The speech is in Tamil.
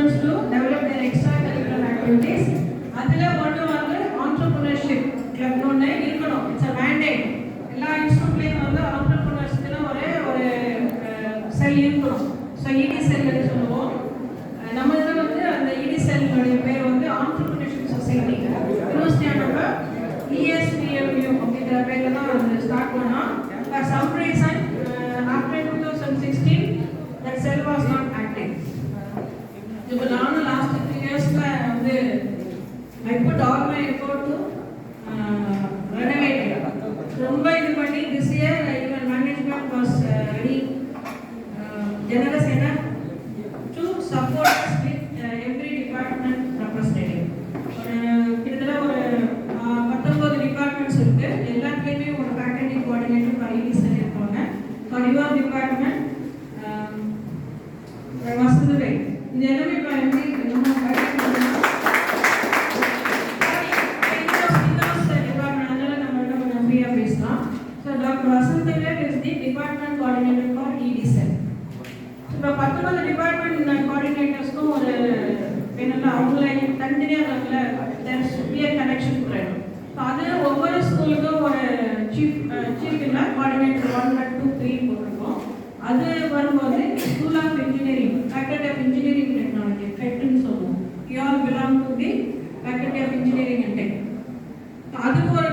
students to develop their extracurricular activities. அதில் ஒன்று வந்து entrepreneurship club ஒன்று இருக்கணும். It's a mandate. எல்லா இன்ஸ்டியூட்லேயும் வந்து entrepreneursக்குன்னு ஒரு செல் இருக்கணும். ஸோ இடி செல்னு சொல்லுவோம். நம்ம இதில் வந்து அந்த இடி செல்லுடைய பேர் வந்து entrepreneurship society. யூனிவர்சிட்டி ஆனப்ப ESPMU அப்படிங்கிற பேரில் தான் வந்து ஸ்டார்ட் பண்ணோம். For some reason, after 2016, that cell was not active. இப்போ நானும் லாஸ்ட் 3 இயர்ஸ்ல வந்து I put all my effort to renovate it. ரொம்ப இது பண்ணி this year even management was very generous enough to support us with every department representative. கிட்டத்தட்ட ஒரு 19 டிபார்ட்மெண்ட்ஸ் இருக்கு. எல்லாத்துலேயுமே ஒரு ஃபேக்கல்டி கோஆர்டினேட்டர் பைலிஸ் இருப்பாங்க. ஃபார் யுவர் டிபார்ட்மெண்ட் வசந்தவே இந்த எல்லாமே இப்போ எப்படி நம்ம டிபார்ட்மெண்ட் அதனால நம்ம என்ன கொஞ்சம் ஃப்ரீயாக பேசலாம். ஸோ டாக்டர் வசந்தவே is the department coordinator for ED cell. இப்போ 19 டிபார்ட்மெண்ட் கோஆர்டினேட்டர்ஸ்க்கும் ஒரு வேணும்ல அவங்கள தனித்தனியாக நாங்கள் there should be a connection வேணும். ஸோ அது ஒவ்வொரு ஸ்கூலுக்கும் ஒரு சீஃப் இல்லை கோஆர்டினேட்டர் 1, 2, 3 போட்டிருக்கோம். அது வரும்போது school of engineering faculty of engineering technology ஃபெட்னு சொல்லுவோம். You all belong to the faculty of engineering and tech. அதுக்கு ஒரு